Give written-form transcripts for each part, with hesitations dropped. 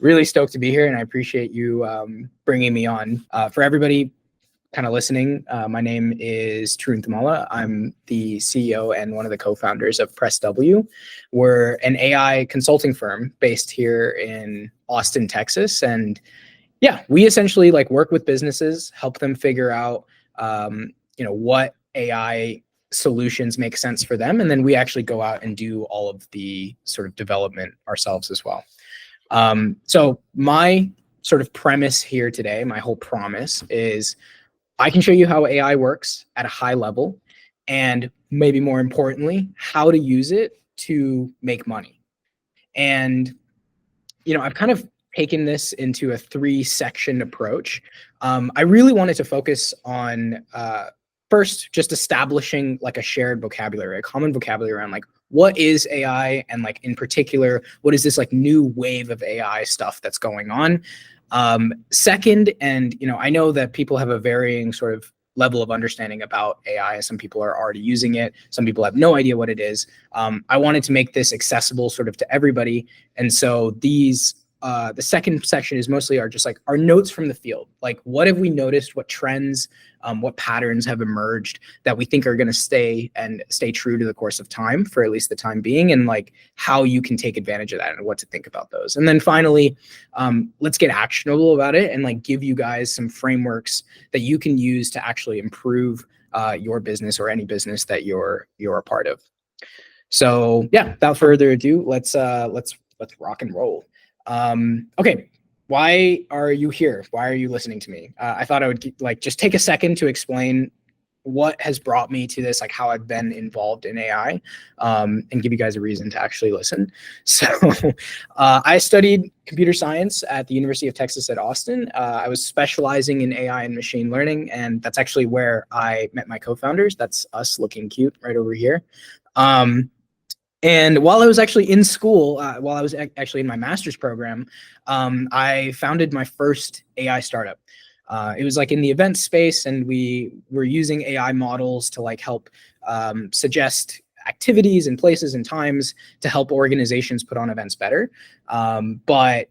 Really stoked to be here, and I appreciate you bringing me on. For everybody kind of listening, my name is Tarun Thummala. I'm the CEO and one of the co-founders of PressW. We're an AI consulting firm based here in Austin, Texas, and yeah, we essentially like work with businesses, help them figure out, what AI solutions make sense for them, and then we actually go out and do all of the sort of development ourselves as well. So my sort of premise here today, my whole promise is I can show you how AI works at a high level, and maybe more importantly, how to use it to make money. And, I've kind of taken this into a 3-section approach. I really wanted to focus on, first, just establishing like a shared vocabulary, a common vocabulary around like, what is AI? And like, in particular, what is this like new wave of AI stuff that's going on? Second, and, I know that people have a varying sort of level of understanding about AI. Some people are already using it. Some people have no idea what it is. I wanted to make this accessible sort of to everybody. And so the second section is mostly our notes from the field. Like, what have we noticed? What trends, what patterns have emerged that we think are going to stay true to the course of time for at least the time being, and like how you can take advantage of that and what to think about those. And then finally, let's get actionable about it and like give you guys some frameworks that you can use to actually improve your business or any business that you're a part of. So yeah, without further ado, let's rock and roll. Okay, why are you here? Why are you listening to me? I thought I would just take a second to explain what has brought me to this, like how I've been involved in AI, and give you guys a reason to actually listen. So I studied computer science at the University of Texas at Austin. I was specializing in AI and machine learning, and that's actually where I met my co-founders. That's us looking cute right over here. And while I was actually in school, while I was actually in my master's program, I founded my first AI startup. It was like in the event space, and we were using AI models to like help suggest activities and places and times to help organizations put on events better. But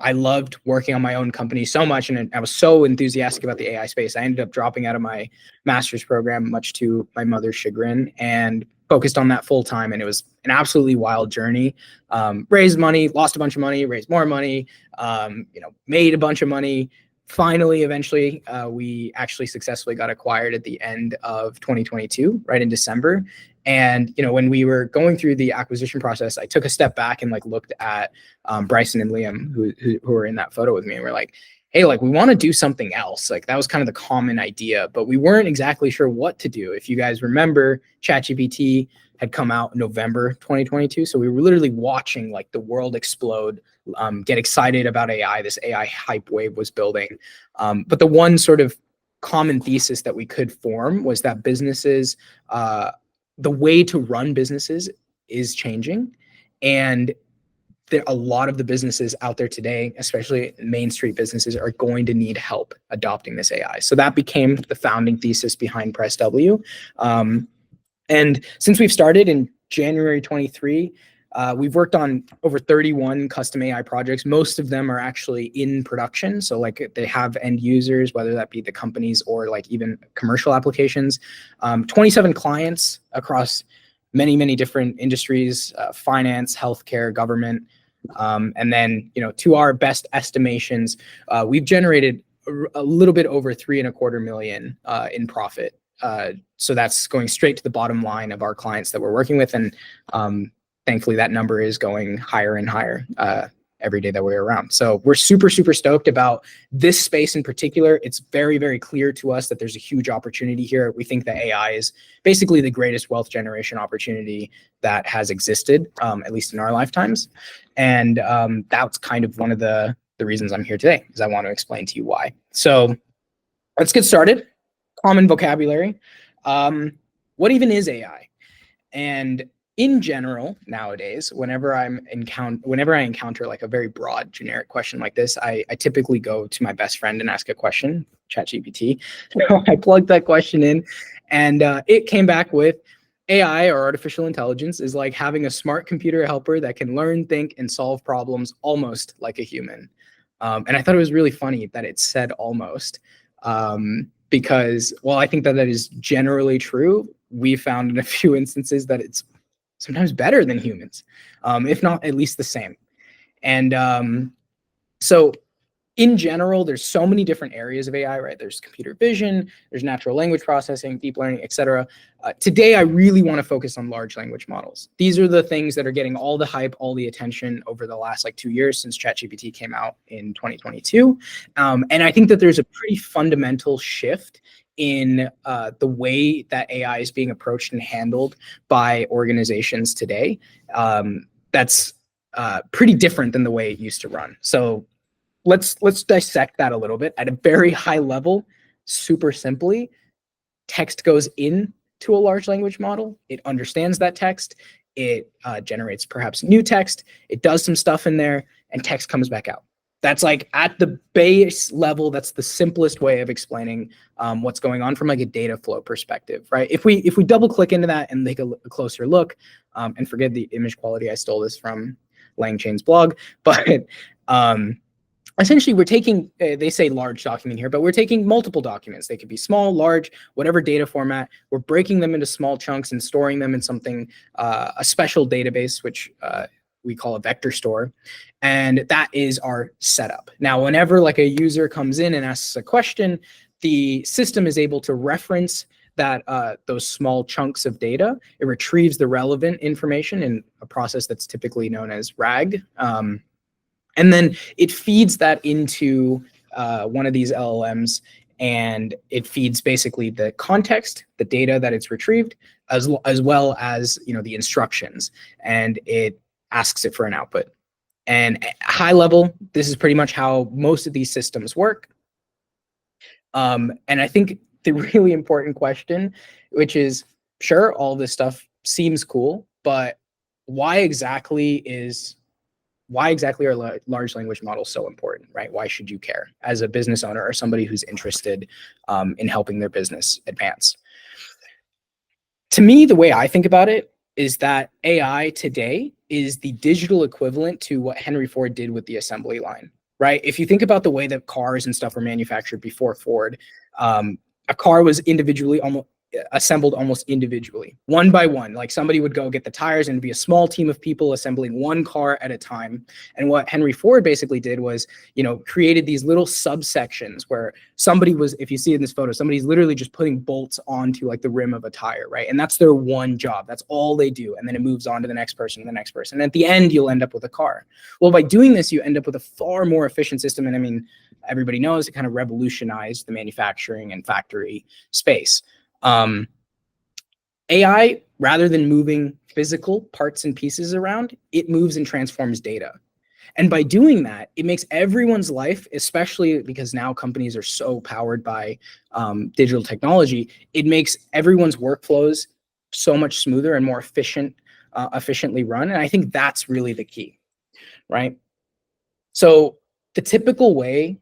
I loved working on my own company so much, and I was so enthusiastic about the AI space. I ended up dropping out of my master's program, much to my mother's chagrin, and focused on that full time. And it was an absolutely wild journey. Raised money, lost a bunch of money, raised more money, made a bunch of money. Finally, eventually, we actually successfully got acquired at the end of 2022, right in December. And, when we were going through the acquisition process, I took a step back and like looked at Bryson and Liam, who were in that photo with me. And we're like, hey, like we want to do something else. Like that was kind of the common idea, but we weren't exactly sure what to do. If you guys remember, ChatGPT had come out in November 2022. So we were literally watching like the world explode, get excited about AI. This AI hype wave was building. But the one sort of common thesis that we could form was that businesses, the way to run businesses is changing. And a lot of the businesses out there today, especially Main Street businesses, are going to need help adopting this AI. So that became the founding thesis behind PressW. And since we've started in January 23, we've worked on over 31 custom AI projects. Most of them are actually in production. So like they have end users, whether that be the companies or like even commercial applications. 27 clients across many, many different industries, finance, healthcare, government. And then, to our best estimations, we've generated a little bit over $3.25 million in profit. So that's going straight to the bottom line of our clients that we're working with. And thankfully, that number is going higher and higher every day that we're around. So we're super, super stoked about this space in particular. It's very, very clear to us that there's a huge opportunity here. We think that AI is basically the greatest wealth generation opportunity that has existed, at least in our lifetimes. And that's kind of one of the reasons I'm here today, is I want to explain to you why. So let's get started. Common vocabulary. What even is AI? And in general, nowadays, whenever I encounter like a very broad, generic question like this, I typically go to my best friend and ask a question, ChatGPT. So I plugged that question in, and it came back with, AI, or artificial intelligence, is like having a smart computer helper that can learn, think, and solve problems almost like a human. And I thought it was really funny that it said almost, because while I think that that is generally true, we found in a few instances that it's sometimes better than humans, if not at least the same. And so in general, there's so many different areas of AI, right? There's computer vision, there's natural language processing, deep learning, et cetera. Today, I really want to focus on large language models. These are the things that are getting all the hype, all the attention over the last like 2 years since ChatGPT came out in 2022. And I think that there's a pretty fundamental shift in the way that AI is being approached and handled by organizations today. That's pretty different than the way it used to run. So let's dissect that a little bit at a very high level. Super simply, text goes in to a large language model. It understands that text. It generates perhaps new text. It does some stuff in there, and text comes back out. That's like at the base level. That's the simplest way of explaining what's going on from like a data flow perspective, right? If we double click into that and take a closer look, and forget the image quality. I stole this from Lang Chain's blog, but essentially we're taking, they say large document here, but we're taking multiple documents. They could be small, large, whatever data format. We're breaking them into small chunks and storing them in something, a special database, which we call a vector store. And that is our setup. Now, whenever like a user comes in and asks a question, the system is able to reference that those small chunks of data. It retrieves the relevant information in a process that's typically known as RAG. And then it feeds that into one of these LLMs, and it feeds basically the context, the data that it's retrieved, as well as the instructions, and it asks it for an output. And at high level, this is pretty much how most of these systems work. And I think the really important question, which is, sure, all this stuff seems cool, but why exactly are large language models so important, right? Why should you care as a business owner or somebody who's interested in helping their business advance? To me, the way I think about it is that AI today is the digital equivalent to what Henry Ford did with the assembly line, right? If you think about the way that cars and stuff were manufactured before Ford, a car was assembled almost individually, one by one. Like somebody would go get the tires and it'd be a small team of people assembling one car at a time. And what Henry Ford basically did was, created these little subsections where somebody was, if you see in this photo, somebody's literally just putting bolts onto like the rim of a tire, right? And that's their one job. That's all they do. And then it moves on to the next person and the next person. And at the end, you'll end up with a car. Well, by doing this, you end up with a far more efficient system. And I mean, everybody knows it kind of revolutionized the manufacturing and factory space. AI, rather than moving physical parts and pieces around, it moves and transforms data. And by doing that, it makes everyone's life, especially because now companies are so powered by digital technology, it makes everyone's workflows so much smoother and more efficiently run. And I think that's really the key, right? So the typical way,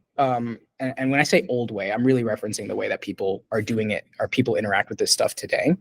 and when I say old way, I'm really referencing the way that people are doing it, or people interact with this stuff today,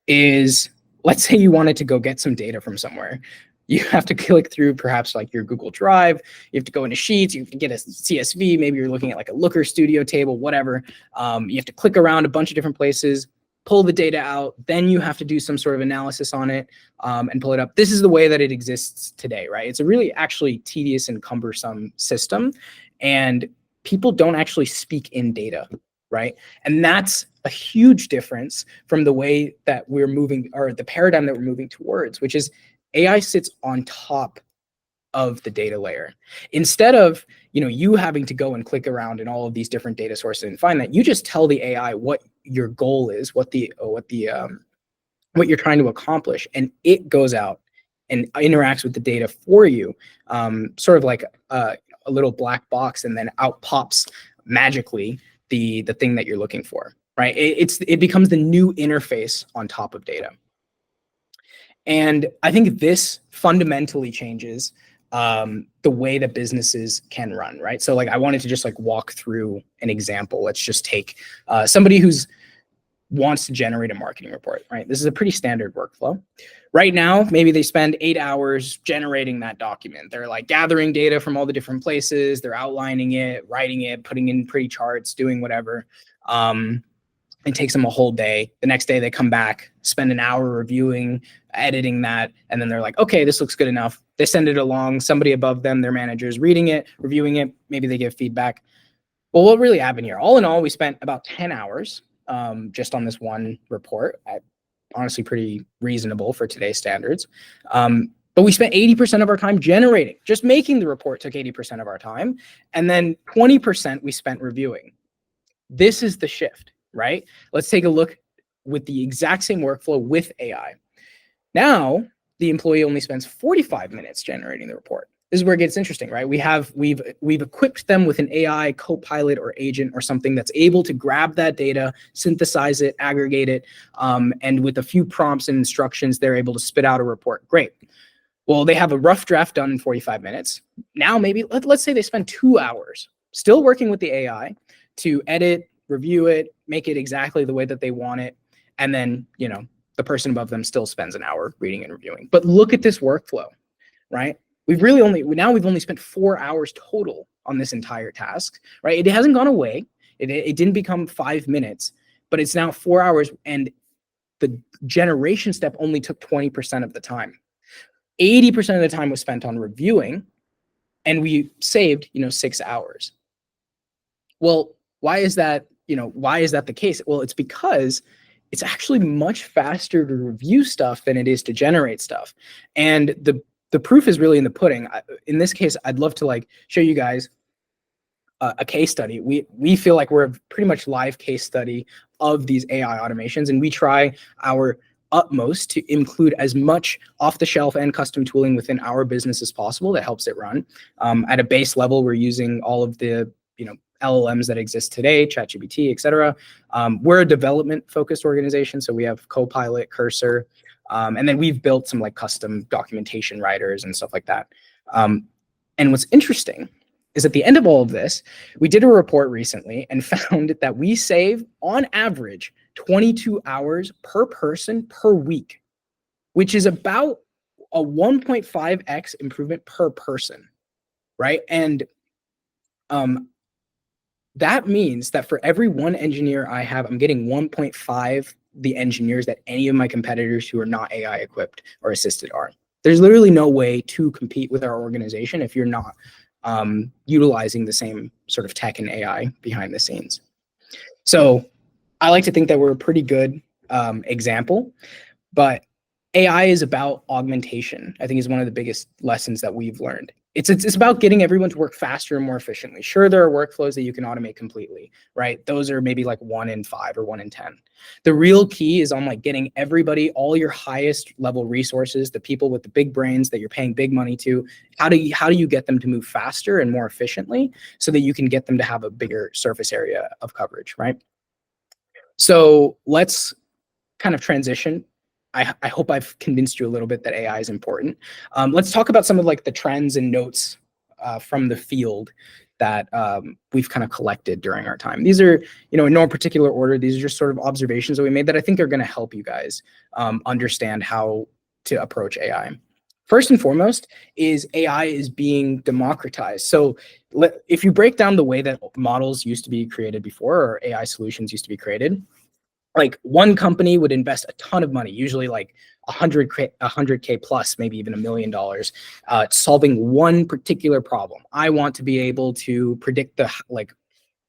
is, let's say you wanted to go get some data from somewhere. You have to click through perhaps like your Google Drive. You have to go into Sheets. You can get a CSV. Maybe you're looking at like a Looker Studio table, whatever. You have to click around a bunch of different places, pull the data out. Then you have to do some sort of analysis on it and pull it up. This is the way that it exists today, right? It's a really actually tedious and cumbersome system. And people don't actually speak in data, right? And that's a huge difference from the way that we're moving, or the paradigm that we're moving towards, which is AI sits on top of the data layer. Instead of you having to go and click around in all of these different data sources and find that, you just tell the AI what your goal is, what you're trying to accomplish, and it goes out and interacts with the data for you, sort of like a little black box, and then out pops magically the thing that you're looking for, right? It becomes the new interface on top of data. And I think this fundamentally changes the way that businesses can run, right? So like I wanted to just like walk through an example. Let's just take somebody who's wants to generate a marketing report, right? This is a pretty standard workflow. Right now, maybe they spend 8 hours generating that document. They're like gathering data from all the different places. They're outlining it, writing it, putting in pretty charts, doing whatever. It takes them a whole day. The next day they come back, spend an hour reviewing, editing that, and then they're like, okay, this looks good enough. They send it along. Somebody above them, their manager's reading it, reviewing it. Maybe they give feedback. Well, what really happened here? All in all, we spent about 10 hours just on this one report. Honestly, pretty reasonable for today's standards. But we spent 80% of our time generating. Just making the report took 80% of our time. And then 20% we spent reviewing. This is the shift, right? Let's take a look with the exact same workflow with AI. Now, the employee only spends 45 minutes generating the report. This is where it gets interesting, right? We've equipped them with an AI co-pilot or agent or something that's able to grab that data, synthesize it, aggregate it, and with a few prompts and instructions, they're able to spit out a report. Great. Well, they have a rough draft done in 45 minutes. Now, maybe let's say they spend 2 hours still working with the AI to edit, review it, make it exactly the way that they want it, and then the person above them still spends an hour reading and reviewing. But look at this workflow, right? We've only spent 4 hours total on this entire task, right? It hasn't gone away. It didn't become 5 minutes, but it's now 4 hours, and the generation step only took 20% of the time. 80% of the time was spent on reviewing, and we saved 6 hours. Well, why is that? Why is that the case? Well, it's because it's actually much faster to review stuff than it is to generate stuff, and the proof is really in the pudding. In this case, I'd love to show you guys a case study. We feel like we're a pretty much live case study of these AI automations, and we try our utmost to include as much off-the-shelf and custom tooling within our business as possible that helps it run. At a base level, we're using all of the LLMs that exist today, ChatGPT, et cetera. We're a development-focused organization, so we have Copilot, Cursor, and then we've built some custom documentation writers and stuff like that. And what's interesting is at the end of all of this, we did a report recently and found that we save on average 22 hours per person per week, which is about a 1.5x improvement per person, right? And that means that for every one engineer I have, I'm getting 1.5 the engineers that any of my competitors who are not AI equipped or assisted are. There's literally no way to compete with our organization if you're not utilizing the same sort of tech and AI behind the scenes. So I like to think that we're a pretty good example, but AI is about augmentation. I think is one of the biggest lessons that we've learned. It's about getting everyone to work faster and more efficiently. Sure, there are workflows that you can automate completely, right? Those are maybe 1 in 5 or 1 in 10. The real key is on getting everybody, all your highest level resources, the people with the big brains that you're paying big money to, how do you get them to move faster and more efficiently so that you can get them to have a bigger surface area of coverage, right? So let's kind of transition. I hope I've convinced you a little bit that AI is important. Let's talk about some of the trends and notes from the field that we've kind of collected during our time. These are, in no particular order, these are just sort of observations that we made that I think are going to help you guys understand how to approach AI. First and foremost is AI is being democratized. So if you break down the way that models used to be created before, or AI solutions used to be created, one company would invest a ton of money, usually 100K plus, maybe even $1 million, solving one particular problem. I want to be able to predict the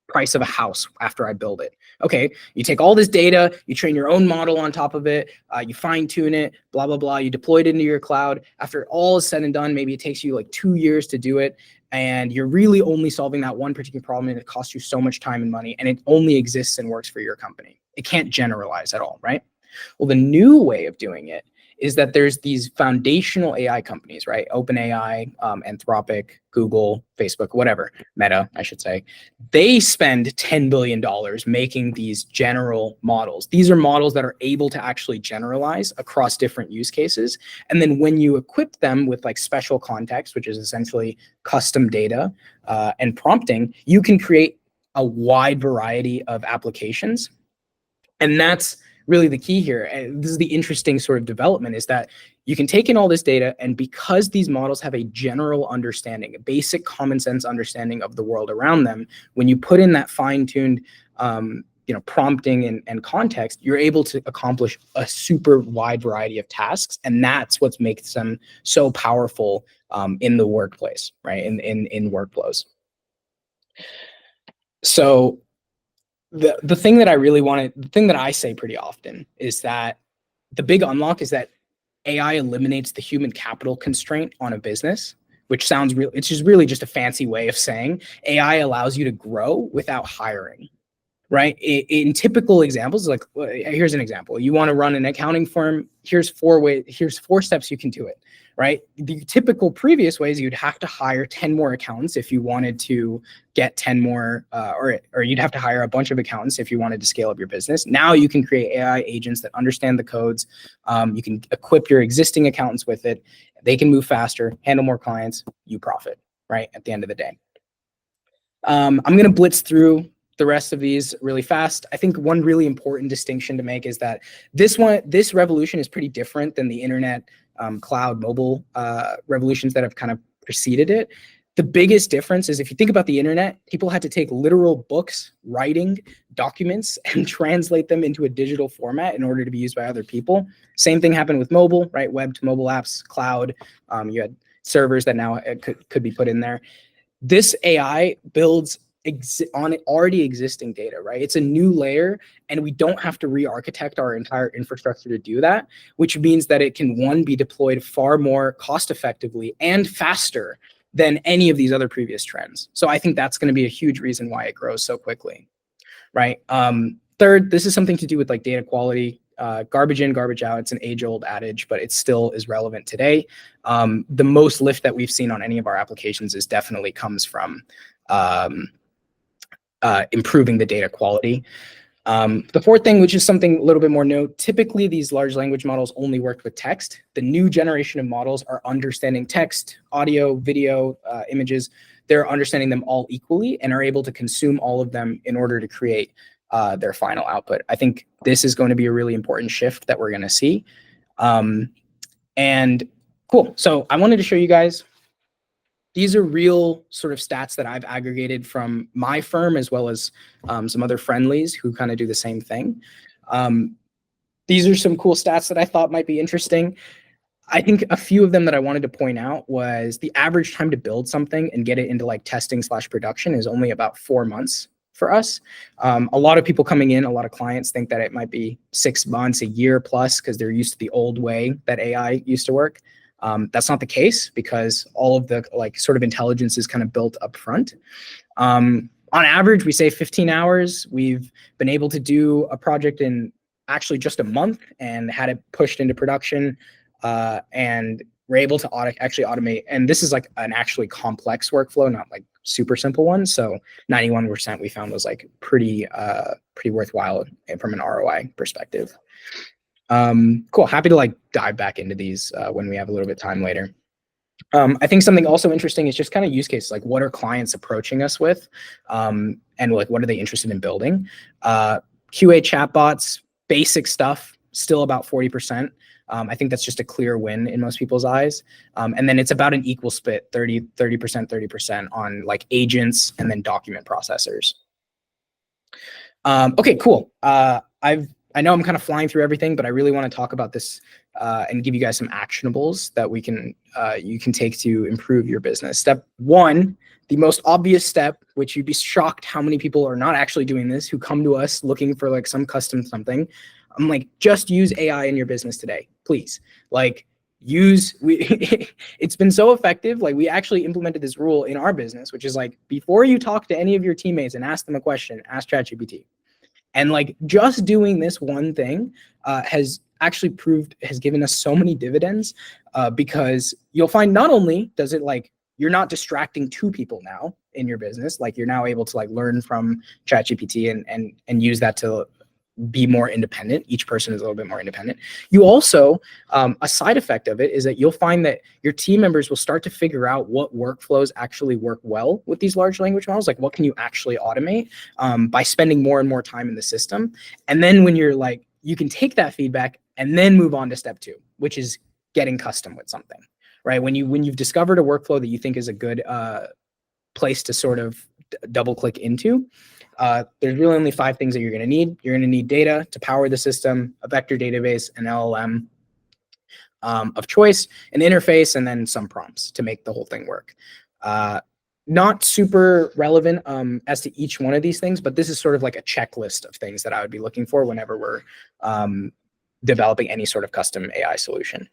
price of a house after I build it. Okay, you take all this data, you train your own model on top of it, you fine tune it, blah, blah, blah. You deploy it into your cloud. After all is said and done, maybe it takes you 2 years to do it. And you're really only solving that one particular problem, and it costs you so much time and money, and it only exists and works for your company. It can't generalize at all, right? Well, the new way of doing it is that there's these foundational AI companies, right? OpenAI, Anthropic, Google, Facebook, whatever, Meta, I should say. They spend $10 billion making these general models. These are models that are able to actually generalize across different use cases. And then when you equip them with special context, which is essentially custom data and prompting, you can create a wide variety of applications And that's really the key here. And this is the interesting sort of development, is that you can take in all this data, and because these models have a general understanding, a basic common sense understanding of the world around them, when you put in that fine-tuned prompting and context, you're able to accomplish a super wide variety of tasks. And that's what makes them so powerful in the workplace, right? In workflows. So the thing that I really wanted, the thing that I say pretty often is that the big unlock is that AI eliminates the human capital constraint on a business, which sounds real. It's just really just a fancy way of saying AI allows you to grow without hiring, right? In typical examples, like here's an example. You want to run an accounting firm. Here's four steps you can do it, right? The typical previous ways, you'd have to hire 10 more accountants if you wanted to get 10 more, or you'd have to hire a bunch of accountants if you wanted to scale up your business. Now you can create AI agents that understand the codes. You can equip your existing accountants with it. They can move faster, handle more clients, you profit, right? At the end of the day. I'm going to blitz through the rest of these really fast. I think one really important distinction to make is that this revolution is pretty different than the internet, cloud, mobile revolutions that have kind of preceded it. The biggest difference is, if you think about the internet, people had to take literal books, writing, documents, and translate them into a digital format in order to be used by other people. Same thing happened with mobile, right? Web to mobile apps, cloud. You had servers that now could be put in there. This AI builds on already existing data, right? It's a new layer, and we don't have to re-architect our entire infrastructure to do that, which means that it can, one, be deployed far more cost effectively and faster than any of these other previous trends. So I think that's going to be a huge reason why it grows so quickly, right? Third, this is something to do with like data quality. Garbage in, garbage out. It's an age-old adage, but it still is relevant today. The most lift that we've seen on any of our applications is definitely comes from improving the data quality. The fourth thing, which is something a little bit more new, typically these large language models only worked with text. The new generation of models are understanding text, audio, video, images. They're understanding them all equally and are able to consume all of them in order to create their final output. I think this is going to be a really important shift that we're going to see. And cool. So I wanted to show you guys, these are real sort of stats that I've aggregated from my firm, as well as some other friendlies who kind of do the same thing. These are some cool stats that I thought might be interesting. I think a few of them that I wanted to point out was the average time to build something and get it into like testing / production is only about 4 months for us. A lot of people coming in, a lot of clients think that it might be 6 months, a year plus, because they're used to the old way that AI used to work. That's not the case, because all of the like sort of intelligence is kind of built up front. On average, we say 15 hours. We've been able to do a project in actually just a month and had it pushed into production. And we're able to actually automate. And this is like an actually complex workflow, not like super simple one. So 91% we found was like pretty worthwhile from an ROI perspective. Cool. Happy to like dive back into these when we have a little bit of time later. I think something also interesting is just kind of use cases, like what are clients approaching us with, and like what are they interested in building. QA chatbots, basic stuff, still about 40%. I think that's just a clear win in most people's eyes. And then it's about an equal split, 30% on like agents and then document processors. Okay, cool. I know I'm kind of flying through everything, but I really want to talk about this and give you guys some actionables that you can take to improve your business. Step one, the most obvious step, which you'd be shocked how many people are not actually doing this, who come to us looking for like some custom something. I'm like, just use AI in your business today, please. Like it's been so effective. Like we actually implemented this rule in our business, which is like, before you talk to any of your teammates and ask them a question, ask ChatGPT. And like just doing this one thing has given us so many dividends, because you'll find not only does it like, you're not distracting two people now in your business, like you're now able to like learn from ChatGPT and use that to be more independent. Each person is a little bit more independent. You also, a side effect of it is that you'll find that your team members will start to figure out what workflows actually work well with these large language models, like what can you actually automate by spending more and more time in the system. And then when you're like, you can take that feedback and then move on to step 2, which is getting custom with something, right? When you've discovered a workflow that you think is a good place to sort of double click into, there's really only 5 things that you're going to need. You're going to need data to power the system, a vector database, an LLM of choice, an interface, and then some prompts to make the whole thing work. Not super relevant as to each one of these things, but this is sort of like a checklist of things that I would be looking for whenever we're developing any sort of custom AI solution.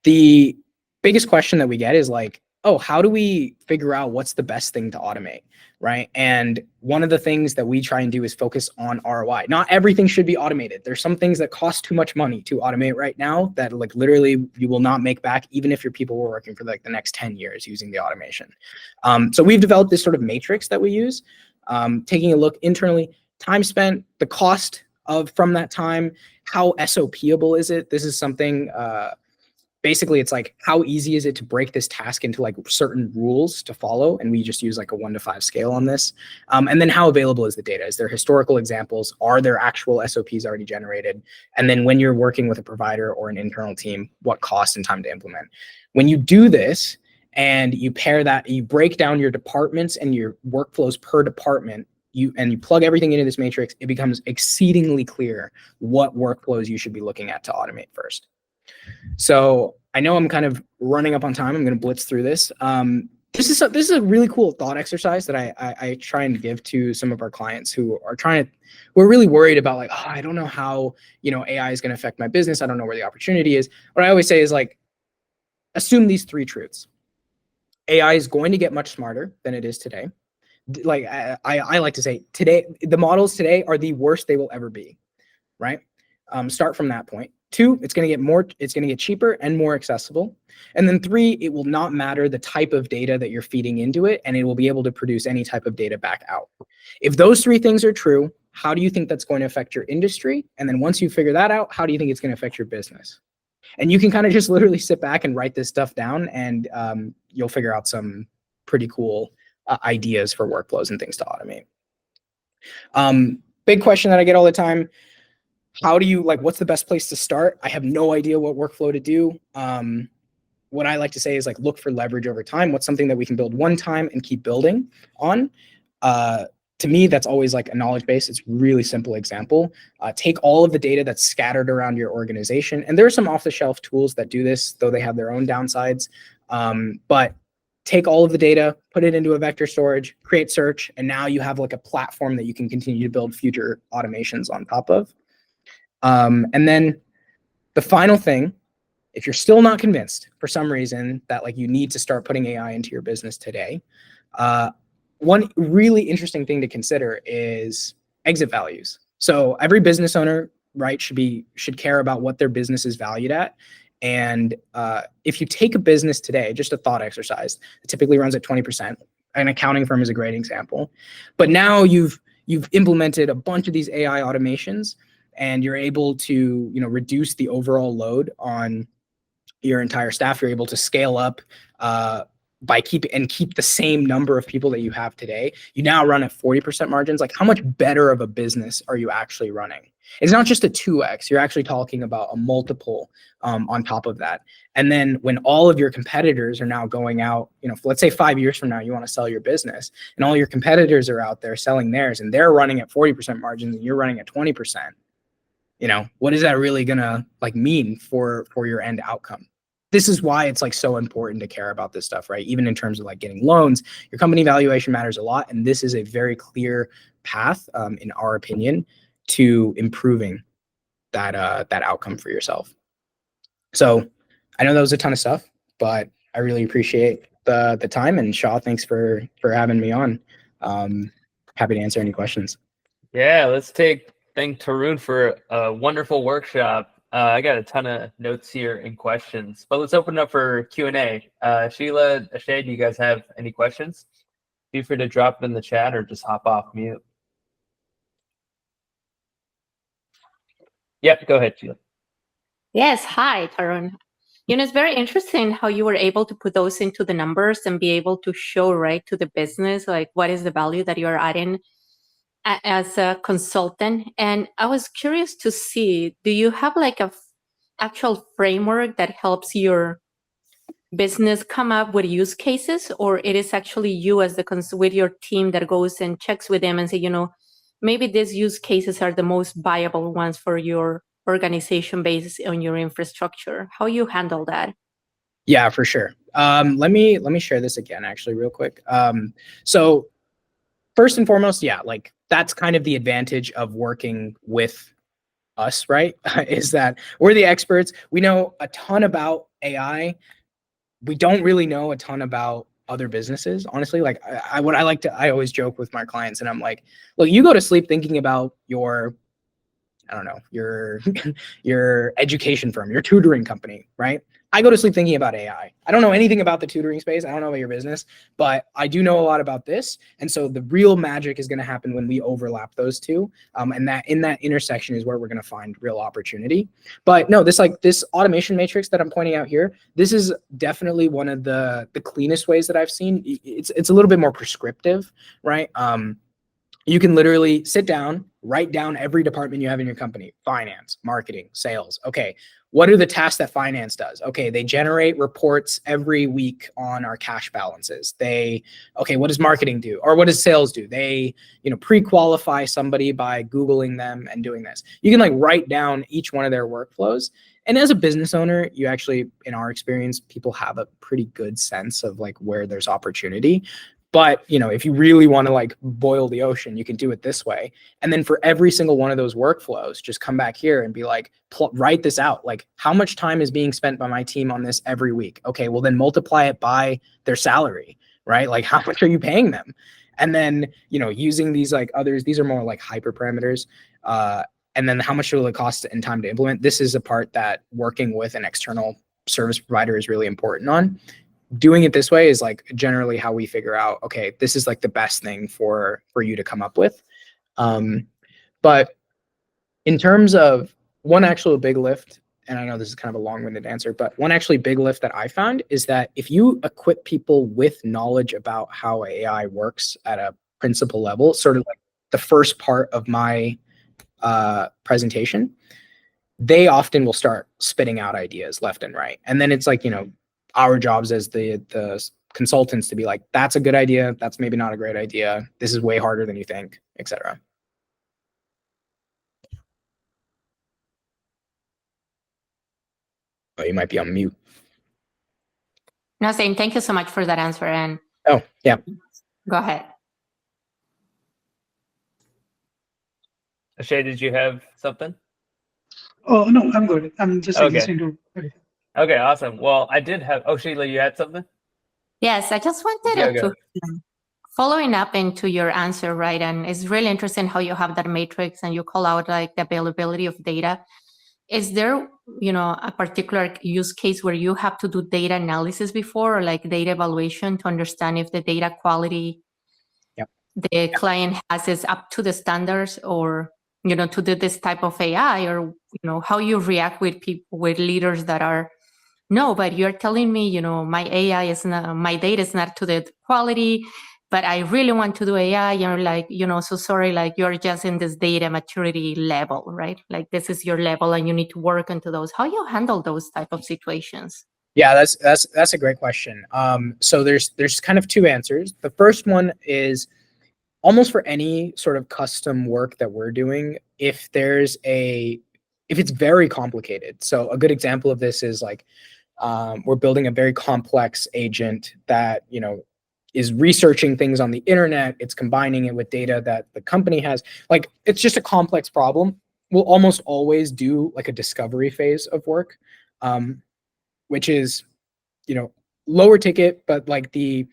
The biggest question that we get is like, oh, how do we figure out what's the best thing to automate, right? And one of the things that we try and do is focus on ROI. Not everything should be automated. There's some things that cost too much money to automate right now that like literally you will not make back, even if your people were working for like the next 10 years using the automation. So we've developed this sort of matrix that we use, taking a look internally, time spent, the cost from that time, how SOPable is it? This is something, basically it's like, how easy is it to break this task into like certain rules to follow? And we just use like a 1 to 5 scale on this. And then how available is the data? Is there historical examples? Are there actual SOPs already generated? And then when you're working with a provider or an internal team, what cost and time to implement? When you do this and you pair that, you break down your departments and your workflows per department, you plug everything into this matrix, it becomes exceedingly clear what workflows you should be looking at to automate first. So I know I'm kind of running up on time. I'm going to blitz through this. This is a really cool thought exercise that I try and give to some of our clients who are we're really worried about like, oh, I don't know how, AI is going to affect my business. I don't know where the opportunity is. What I always say is like, assume these 3 truths. AI is going to get much smarter than it is today. Like I like to say today, the models today are the worst they will ever be, right? Start from that point. 2, it's going to get cheaper and more accessible. And then 3, it will not matter the type of data that you're feeding into it, and it will be able to produce any type of data back out. If those 3 things are true, how do you think that's going to affect your industry? And then once you figure that out, how do you think it's going to affect your business? And you can kind of just literally sit back and write this stuff down, and you'll figure out some pretty cool ideas for workflows and things to automate. Big question that I get all the time. How do you what's the best place to start? I have no idea what workflow to do. What I like to say is like, look for leverage over time. What's something that we can build one time and keep building on? To me, that's always like a knowledge base. It's a really simple example. Take all of the data that's scattered around your organization. And there are some off-the-shelf tools that do this, though they have their own downsides. But take all of the data, put it into a vector storage, create search, and now you have like a platform that you can continue to build future automations on top of. And then the final thing, if you're still not convinced for some reason that like you need to start putting AI into your business today, one really interesting thing to consider is exit values. So every business owner, right, should care about what their business is valued at. And if you take a business today, just a thought exercise, it typically runs at 20%. An accounting firm is a great example. But now you've implemented a bunch of these AI automations, and you're able to reduce the overall load on your entire staff. You're able to scale up by keep the same number of people that you have today. You now run at 40% margins. Like, how much better of a business are you actually running? It's not just a 2x. You're actually talking about a multiple on top of that. And then when all of your competitors are now going out, let's say 5 years from now, you want to sell your business, and all your competitors are out there selling theirs, and they're running at 40% margins, and you're running at 20%. What is that really gonna mean for your end outcome? This is why it's so important to care about this stuff, right? Even in terms of getting loans, your company valuation matters a lot, and this is a very clear path, in our opinion, to improving that outcome for yourself. So I know that was a ton of stuff, but I really appreciate the time. And Shaw, thanks for having me on. Happy to answer any questions. Yeah, let's thank Tarun for a wonderful workshop. I got a ton of notes here and questions, but let's open it up for Q&A. Sheila, Ashay, do you guys have any questions? Feel free to drop it in the chat or just hop off mute. Yeah, go ahead, Sheila. Yes, hi, Tarun. It's very interesting how you were able to put those into the numbers and be able to show right to the business, like what is the value that you're adding as a consultant. And I was curious to see, do you have like a actual framework that helps your business come up with use cases, or it is actually you as the with your team that goes and checks with them and say, maybe these use cases are the most viable ones for your organization based on your infrastructure? How you handle that? Yeah, for sure. Let me share this again, actually, real quick. So first and foremost, yeah, like that's kind of the advantage of working with us, right? Is that we're the experts. We know a ton about AI. We don't really know a ton about other businesses, honestly. Like I always joke with my clients, and I'm like, look, you go to sleep thinking about your, I don't know, your education firm, your tutoring company, right? I go to sleep thinking about AI. I don't know anything about the tutoring space. I don't know about your business, but I do know a lot about this. And so the real magic is going to happen when we overlap those two. And that in that intersection is where we're going to find real opportunity. But no, this automation matrix that I'm pointing out here, this is definitely one of the cleanest ways that I've seen. It's a little bit more prescriptive, right? You can literally sit down, write down every department you have in your company: finance, marketing, sales. Okay, what are the tasks that finance does? Okay, they generate reports every week on our cash balances. Okay, what does marketing do? Or what does sales do? They, pre-qualify somebody by Googling them and doing this. You can like write down each one of their workflows. And as a business owner, you actually, in our experience, people have a pretty good sense of like where there's opportunity. But, if you really want to like boil the ocean, you can do it this way. And then for every single one of those workflows, just come back here and be like, write this out. Like, how much time is being spent by my team on this every week? Okay, well then multiply it by their salary, right? Like, how much are you paying them? And then, using these like others, these are more like hyperparameters. And then how much will it cost and time to implement? This is a part that working with an external service provider is really important on. Doing it this way is like generally how we figure out, okay, this is like the best thing for you to come up with. But in terms of one actual big lift, and I know this is kind of a long-winded answer, but one actually big lift that I found is that if you equip people with knowledge about how AI works at a principal level, sort of like the first part of my presentation, they often will start spitting out ideas left and right. And then it's like, our jobs as the consultants to be like, that's a good idea. That's maybe not a great idea. This is way harder than you think, etc. Oh, you might be on mute. No, saying thank you so much for that answer. And oh, yeah. Go ahead. Shay, did you have something? Oh, no, I'm good. I'm just listening to. Okay, awesome. Well, I did have. Oh, Sheila, you had something? Yes, I just wanted to following up into your answer, right? And it's really interesting how you have that matrix and you call out like the availability of data. Is there, a particular use case where you have to do data analysis before, or like data evaluation to understand if the data quality the client has is up to the standards, or to do this type of AI, or how you react with people, with leaders that are, no, but you're telling me, my AI is not, my data is not to the quality, but I really want to do AI. You're like, so sorry, like you're just in this data maturity level, right? Like this is your level and you need to work into those. How you handle those type of situations? Yeah, that's a great question. So there's kind of two answers. The first one is almost for any sort of custom work that we're doing, if it's very complicated. So a good example of this is like, we're building a very complex agent that, is researching things on the internet. It's combining it with data that the company has. Like, it's just a complex problem. We'll almost always do like a discovery phase of work, which is, lower ticket, but like the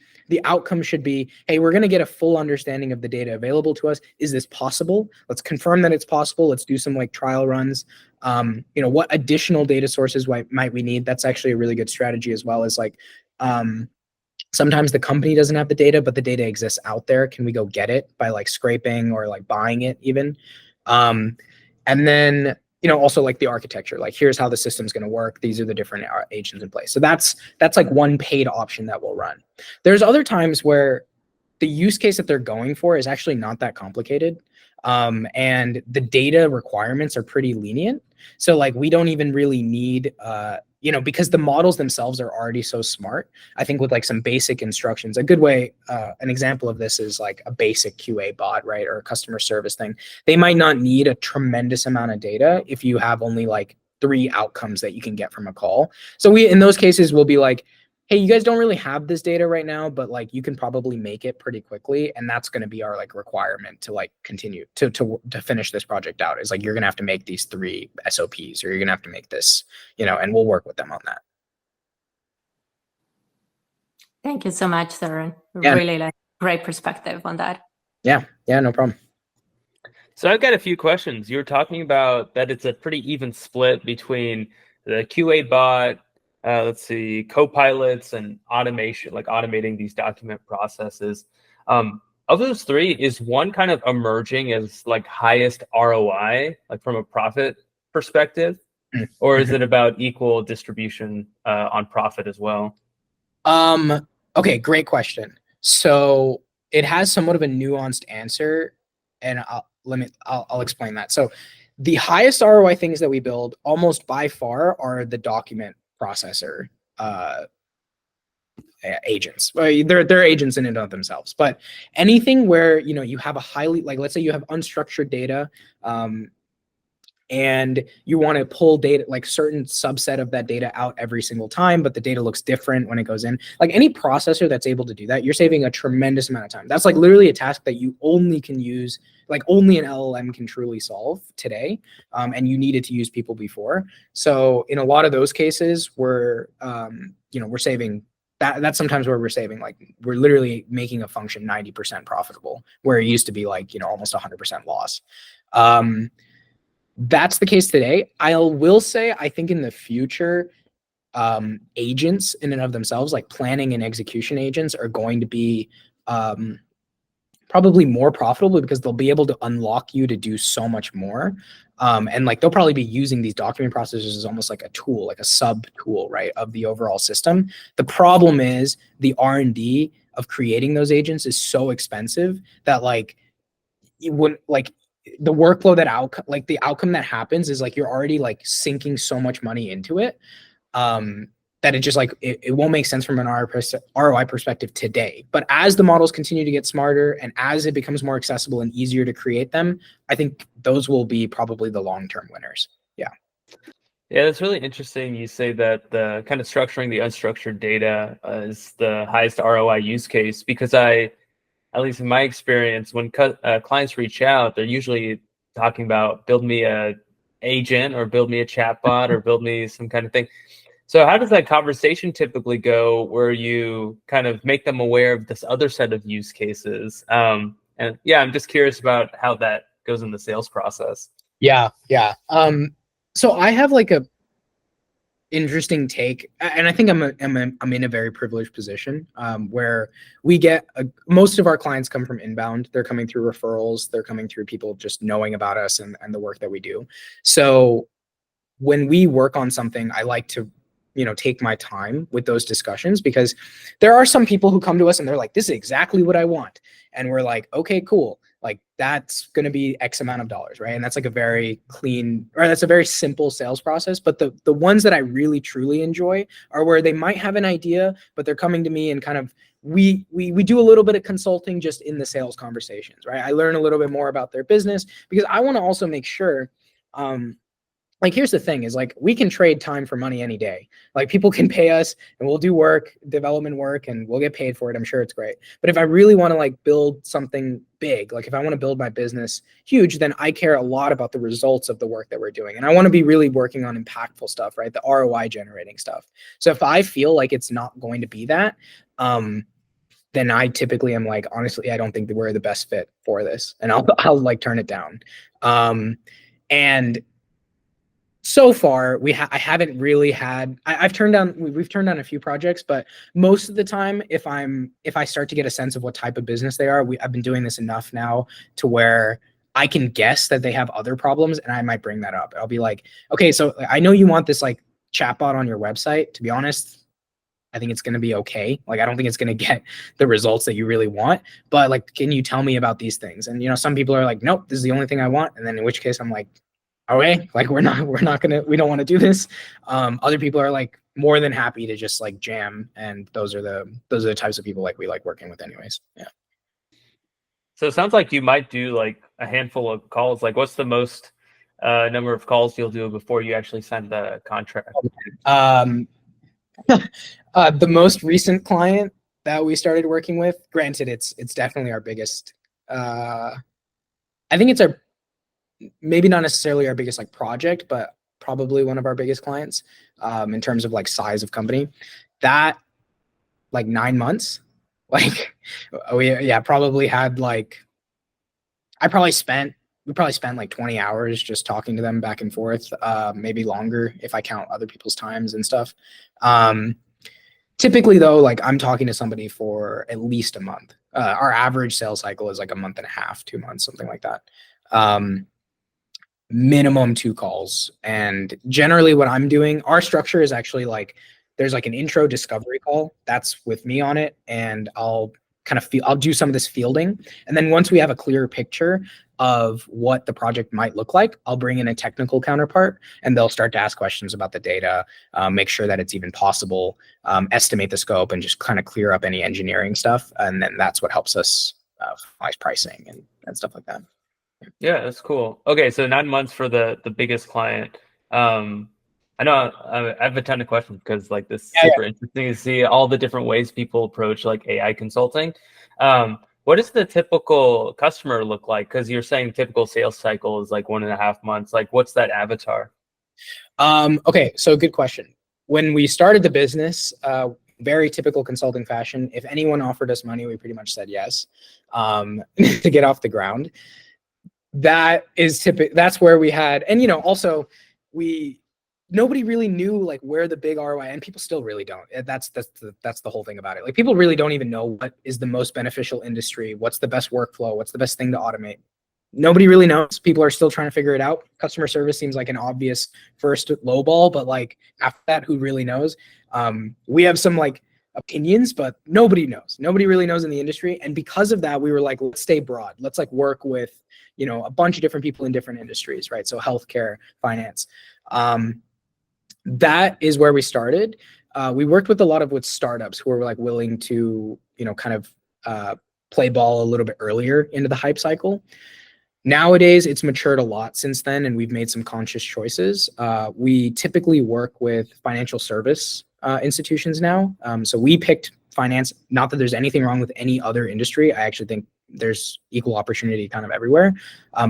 outcome should be, hey, we're going to get a full understanding of the data available to us. Is this possible? Let's confirm that it's possible. Let's do some like trial runs. What additional data sources might we need? That's actually a really good strategy, as well as like, sometimes the company doesn't have the data, but the data exists out there. Can we go get it by like scraping or like buying it even? And then also like the architecture, like here's how the system's going to work. These are the different agents in place. So that's like one paid option that we'll run. There's other times where the use case that they're going for is actually not that complicated. And the data requirements are pretty lenient. So like, we don't even really need, because the models themselves are already so smart. I think with like some basic instructions, a good way, an example of this is like a basic QA bot, right? Or a customer service thing. They might not need a tremendous amount of data if you have only like 3 outcomes that you can get from a call. So in those cases, we'll be like, hey, you guys don't really have this data right now, but like you can probably make it pretty quickly. And that's going to be our like requirement to like continue to finish this project out, is like, you're going to have to make these 3 SOPs, or you're going to have to make this, and we'll work with them on that. Thank you so much, Tarun. Yeah. Really like great perspective on that. Yeah, no problem. So I've got a few questions. You were talking about that it's a pretty even split between the QA bot, let's see, co-pilots and automation, like automating these document processes. Of those 3, is one kind of emerging as like highest ROI, like from a profit perspective, or is it about equal distribution on profit as well? Okay, great question. So it has somewhat of a nuanced answer, and I'll explain that. So the highest ROI things that we build almost by far are the document processor agents. Well, they're agents in and of themselves, but anything where you have a highly, like, let's say you have unstructured data, and you want to pull data, like certain subset of that data out every single time, but the data looks different when it goes in. Like any processor that's able to do that, you're saving a tremendous amount of time. That's like literally a task that you only can use, like only an LLM can truly solve today, and you needed to use people before. So in a lot of those cases, we're saving. That's sometimes where we're saving, like we're literally making a function 90% profitable, where it used to be like, almost 100% loss. That's the case today. I will say, I think in the future, agents in and of themselves, like planning and execution agents, are going to be probably more profitable, because they'll be able to unlock you to do so much more. And like they'll probably be using these document processors as almost like a tool, like a sub tool, right, of the overall system. The problem is the R&D of creating those agents is so expensive that like you wouldn't, like, the workflow the outcome that happens is like you're already like sinking so much money into it, that it just like it won't make sense from an ROI perspective today. But as the models continue to get smarter, and as it becomes more accessible and easier to create them, I think those will be probably the long-term winners. Yeah, that's really interesting. You say that the kind of structuring the unstructured data is the highest ROI use case, because at least in my experience, when clients reach out, they're usually talking about build me a agent, or build me a chatbot, or build me some kind of thing. So how does that conversation typically go, where you kind of make them aware of this other set of use cases? And yeah, I'm just curious about how that goes in the sales process. Yeah. So I have like a interesting take, and I think I'm in a very privileged position, where we get most of our clients come from inbound. They're coming through referrals. They're coming through people just knowing about us and the work that we do. So when we work on something, I like to take my time with those discussions, because there are some people who come to us and they're like, this is exactly what I want. And we're like, okay, cool. Like that's going to be X amount of dollars, right? And that's like a very clean, or that's a very simple sales process. But the ones that I really truly enjoy are where they might have an idea, but they're coming to me and kind of, we do a little bit of consulting just in the sales conversations, right? I learn a little bit more about their business, because I want to also make sure, like, here's the thing is, like, we can trade time for money any day. Like, people can pay us and we'll do work, development work, and we'll get paid for it. I'm sure it's great. But if I really want to like build something big, like if I want to build my business huge, then I care a lot about the results of the work that we're doing. And I want to be really working on impactful stuff, right? The ROI generating stuff. So if I feel like it's not going to be that, then I typically am like, honestly, I don't think that we're the best fit for this. And I'll like turn it down. And so far, I haven't really had. We've turned down a few projects, but most of the time, if I start to get a sense of what type of business they are, I've been doing this enough now to where I can guess that they have other problems, and I might bring that up. I'll be like, okay, so I know you want this like chatbot on your website. To be honest, I think it's going to be okay. Like, I don't think it's going to get the results that you really want, but like, can you tell me about these things? And, you know, some people are like, nope, this is the only thing I want. And then in which case I'm like, okay, like we don't want to do this. Other people are like more than happy to just like jam. And those are the types of people like we like working with anyways. Yeah. So it sounds like you might do like a handful of calls. Like, what's the most number of calls you'll do before you actually sign the contract? The most recent client that we started working with, granted, it's definitely our biggest. I think it's maybe not necessarily our biggest like project, but probably one of our biggest clients in terms of like size of company. That like 9 months, like we probably had like we probably spent like 20 hours just talking to them back and forth, maybe longer if I count other people's times and stuff. Typically though, like I'm talking to somebody for at least a month. Our average sales cycle is like a month and a half, 2 months, something like that. Minimum 2 calls. And generally what I'm doing, our structure is actually like, there's like an intro discovery call that's with me on it. And I'll do some of this fielding. And then once we have a clearer picture of what the project might look like, I'll bring in a technical counterpart and they'll start to ask questions about the data, make sure that it's even possible, estimate the scope and just kind of clear up any engineering stuff. And then that's what helps us finalize pricing and stuff like that. Yeah, that's cool. Okay, so 9 months for the biggest client. I know I have a ton of questions because like this is super interesting to see all the different ways people approach like AI consulting. What does the typical customer look like? Because you're saying typical sales cycle is like 1.5 months. Like, what's that avatar? Okay, so good question. When we started the business, very typical consulting fashion, if anyone offered us money, we pretty much said yes to get off the ground. That is typical. That's where we had, and you know, also nobody really knew like where the big ROI, and people still really don't. That's the whole thing about it. Like people really don't even know what is the most beneficial industry, what's the best workflow, what's the best thing to automate. Nobody really knows. People are still trying to figure it out. Customer service seems like an obvious first low ball, but like after that, who really knows? We have some like opinions, but nobody knows. Nobody really knows in the industry. And because of that, we were like, let's stay broad. Let's like work with, you know, a bunch of different people in different industries, right? So healthcare, finance. That is where we started. We worked with a lot of startups who were like willing to, you know, kind of play ball a little bit earlier into the hype cycle. Nowadays, it's matured a lot since then, and we've made some conscious choices. We typically work with financial service institutions now. So we picked finance, not that there's anything wrong with any other industry. I actually think there's equal opportunity kind of everywhere.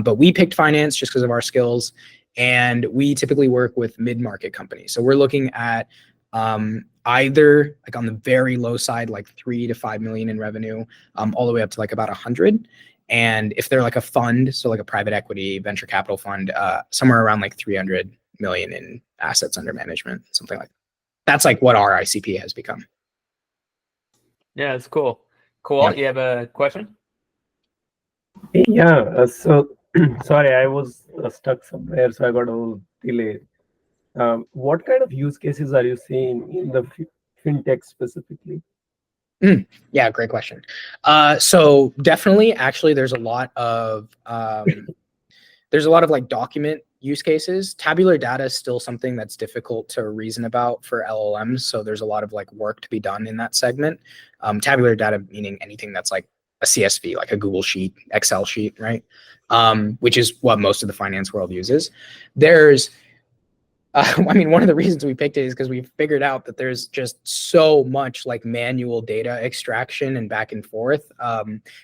But we picked finance just because of our skills. And we typically work with mid-market companies. So we're looking at either like on the very low side, like 3 to 5 million in revenue, all the way up to like about 100. And if they're like a fund, so like a private equity venture capital fund, somewhere around like 300 million in assets under management, something like that. That's like what our ICP has become. Yeah, it's cool. Cool. Yeah. You have a question? Yeah. So sorry, I was stuck somewhere, so I got a little delay. What kind of use cases are you seeing in the fintech specifically? Yeah, great question. So definitely, actually, there's a lot of like document use cases. Tabular data is still something that's difficult to reason about for LLMs. So there's a lot of like work to be done in that segment. Tabular data meaning anything that's like a CSV, like a Google sheet, Excel sheet, right? Which is what most of the finance world uses. There's I mean, one of the reasons we picked it is because we figured out that there's just so much like manual data extraction and back and forth.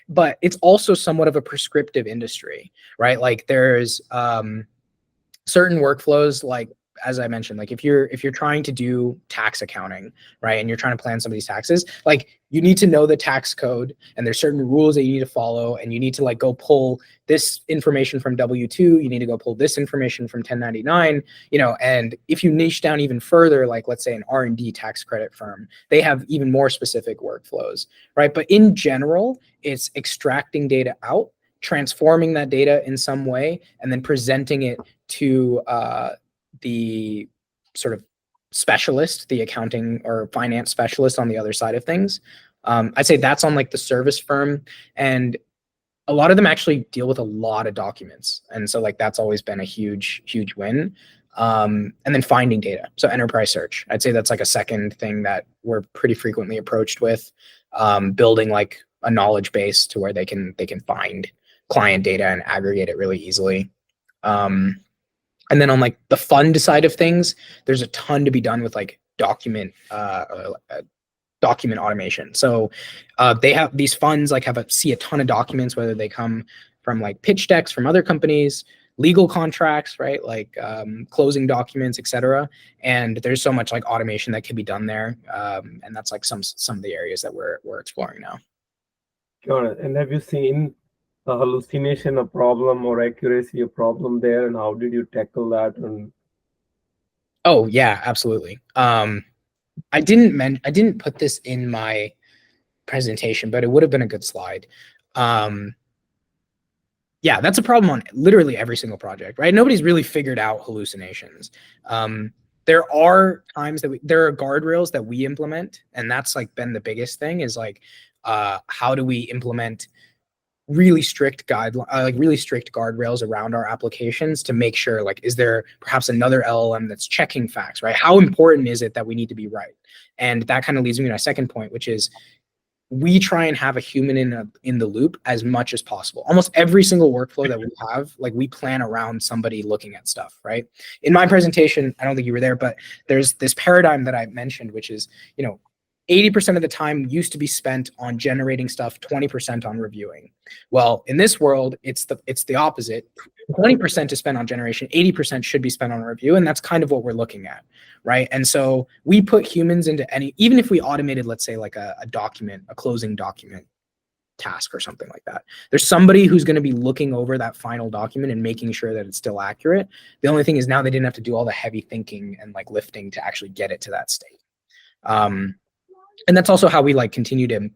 But it's also somewhat of a prescriptive industry, right? Like there's certain workflows, like as I mentioned, like if you're trying to do tax accounting, right, and you're trying to plan somebody's taxes, like you need to know the tax code, and there's certain rules that you need to follow, and you need to like go pull this information from W-2, you need to go pull this information from 1099, you know, and if you niche down even further, like let's say an R&D tax credit firm, they have even more specific workflows, right? But in general, it's extracting data out transforming that data in some way, and then presenting it to the sort of specialist, the accounting or finance specialist on the other side of things. I'd say that's on like the service firm, and a lot of them actually deal with a lot of documents. And so like that's always been a huge win. And then finding data. So enterprise search, I'd say that's like a second thing that we're pretty frequently approached with, building like a knowledge base to where they can find client data and aggregate it really easily. And then on like the fund side of things, there's a ton to be done with like document automation. So they have these funds like see a ton of documents, whether they come from like pitch decks from other companies, legal contracts, right? Like closing documents, etc. And there's so much like automation that can be done there. And that's like some of the areas that we're exploring now. Got it. And have you seen a hallucination a problem or accuracy a problem there, and how did you tackle that? And oh yeah, absolutely. I didn't put this in my presentation, but it would have been a good slide. Yeah, that's a problem on literally every single project, right? Nobody's really figured out hallucinations. There are times that there are guardrails that we implement, and that's like been the biggest thing is like, how do we implement really strict really strict guardrails around our applications to make sure like, is there perhaps another LLM that's checking facts, right? How important is it that we need to be right? And that kind of leads me to my second point, which is we try and have a human in the loop as much as possible. Almost every single workflow that we have, like we plan around somebody looking at stuff, right? In my presentation, I don't think you were there, but there's this paradigm that I mentioned, which is, 80% of the time used to be spent on generating stuff, 20% on reviewing. Well, in this world, it's the opposite. 20% is spent on generation, 80% should be spent on review, and that's kind of what we're looking at, right? And so we put humans into even if we automated, let's say like a closing document task or something like that, there's somebody who's going to be looking over that final document and making sure that it's still accurate. The only thing is now they didn't have to do all the heavy thinking and like lifting to actually get it to that state. And that's also how we like continue to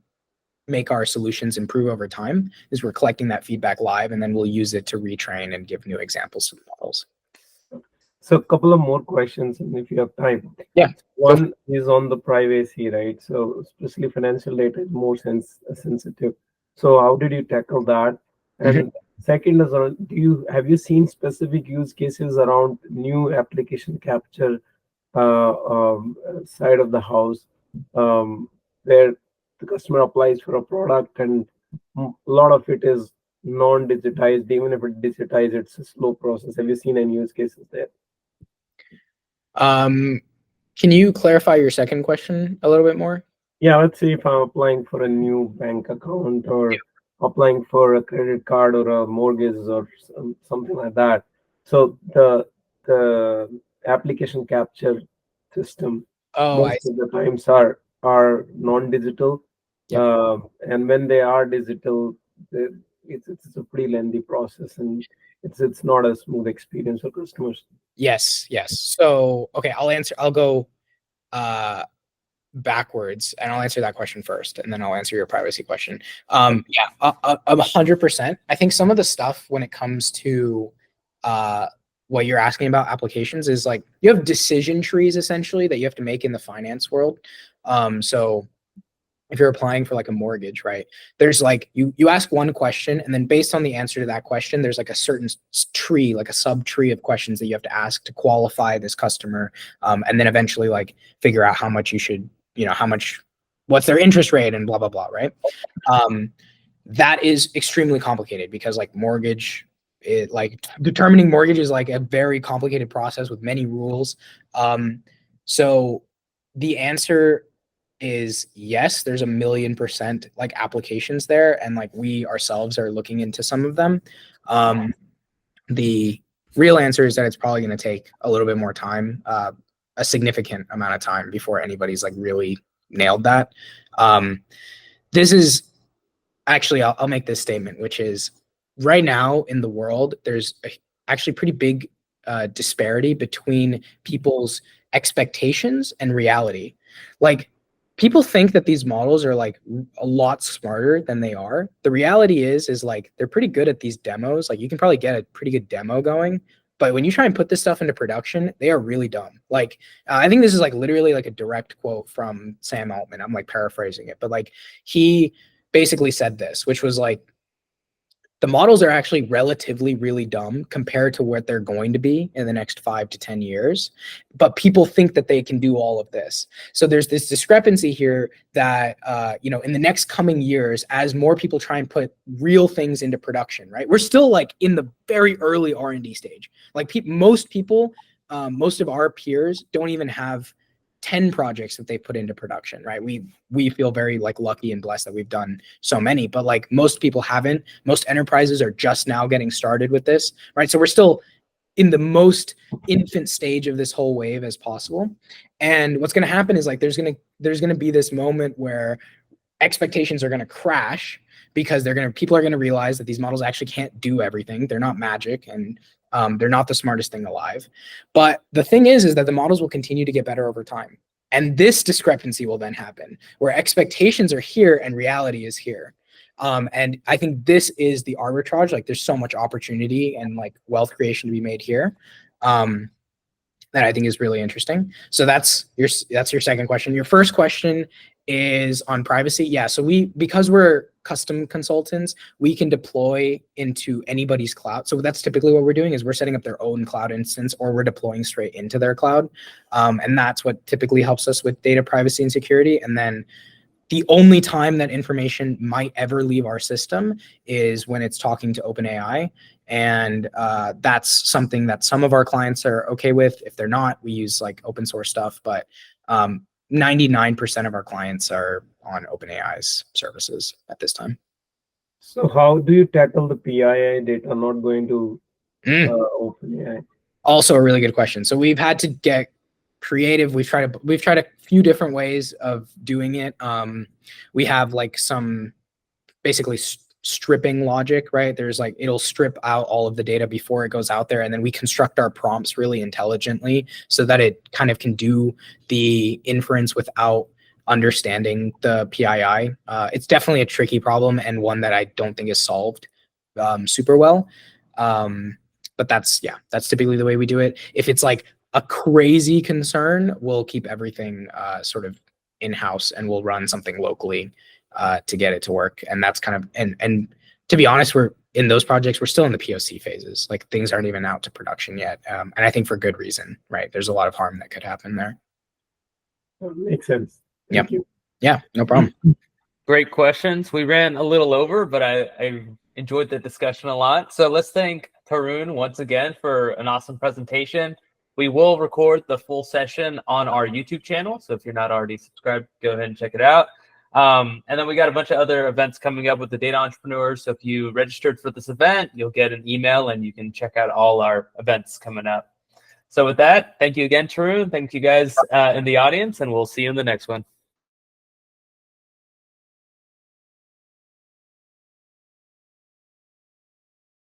make our solutions improve over time, is we're collecting that feedback live, and then we'll use it to retrain and give new examples to the models. so a couple of more questions, and if you have time. Yeah. One is on the privacy, right? So especially financial data is more sensitive. So how did you tackle that? And second is on, have you seen specific use cases around new application capture side of the house, where the customer applies for a product and a lot of it is non-digitized? Even if it digitized, it's a slow process. Have you seen any use cases there? Can you clarify your second question a little bit more? Yeah, let's say if I'm applying for a new bank account or applying for a credit card or a mortgage or something like that. So the application capture system most of the times are non-digital. And when they are digital, it's a pretty lengthy process, and it's not a smooth experience for customers. Yes. So okay, I'll go backwards, and I'll answer that question first, and then I'll answer your privacy question. 100%. I think some of the stuff when it comes to what you're asking about applications is like, you have decision trees essentially that you have to make in the finance world. So if you're applying for like a mortgage, right, there's like, you ask one question, and then based on the answer to that question, there's like a certain tree, like a sub tree of questions that you have to ask to qualify this customer. And then eventually like figure out how much you should, what's their interest rate and blah, blah, blah. Right. That is extremely complicated because like determining mortgage is like a very complicated process with many rules. So the answer is yes, there's 1,000,000% like applications there, and like we ourselves are looking into some of them. The real answer is that it's probably going to take a little bit more time, a significant amount of time before anybody's like really nailed that. This is actually, I'll make this statement, which is right now in the world, there's actually pretty big disparity between people's expectations and reality. Like people think that these models are like a lot smarter than they are. The reality is like they're pretty good at these demos. Like you can probably get a pretty good demo going, but when you try and put this stuff into production, they are really dumb. Like I think this is like literally like a direct quote from Sam Altman. I'm like paraphrasing it, but like he basically said this, which was like, the models are actually relatively really dumb compared to what they're going to be in the next 5 to 10 years. But people think that they can do all of this. So there's this discrepancy here that, in the next coming years, as more people try and put real things into production, right? We're still like in the very early R&D stage. Like most people, most of our peers don't even have 10 projects that they put into production, right? We feel very like lucky and blessed that we've done so many, but like most people haven't. Most enterprises are just now getting started with this, right? So we're still in the most infant stage of this whole wave as possible. And what's going to happen is like there's going to be this moment where expectations are going to crash because people are going to realize that these models actually can't do everything. They're not magic, and they're not the smartest thing alive. But the thing is that the models will continue to get better over time. And this discrepancy will then happen where expectations are here and reality is here. And I think this is the arbitrage. Like there's so much opportunity and like wealth creation to be made here. That I think is really interesting. So that's your second question. Your first question is on privacy. Yeah, so because we're custom consultants, we can deploy into anybody's cloud. So that's typically what we're doing is we're setting up their own cloud instance, or we're deploying straight into their cloud. And that's what typically helps us with data privacy and security. And then the only time that information might ever leave our system is when it's talking to OpenAI. And that's something that some of our clients are okay with. If they're not, we use like open source stuff, but 99% of our clients are on OpenAI's services at this time. So how do you tackle the PII data not going to OpenAI? Also a really good question. So we've had to get creative. We've tried a few different ways of doing it. We have like some basically stripping logic, right? There's like, it'll strip out all of the data before it goes out there. And then we construct our prompts really intelligently so that it kind of can do the inference without understanding the PII. It's definitely a tricky problem and one that I don't think is solved super well. But that's typically the way we do it. If it's like a crazy concern, we'll keep everything sort of in-house and we'll run something locally to get it to work. And that's kind of, and to be honest, we're in those projects, we're still in the POC phases. Like things aren't even out to production yet. And I think for good reason, right? There's a lot of harm that could happen there. Makes sense. Thank you. Yeah, no problem. Great questions. We ran a little over, but I enjoyed the discussion a lot. So let's thank Tarun once again for an awesome presentation. We will record the full session on our YouTube channel. So if you're not already subscribed, go ahead and check it out. And then we got a bunch of other events coming up with the data entrepreneurs. So if you registered for this event, you'll get an email and you can check out all our events coming up. So with that, thank you again, Tarun. Thank you guys in the audience, and we'll see you in the next one.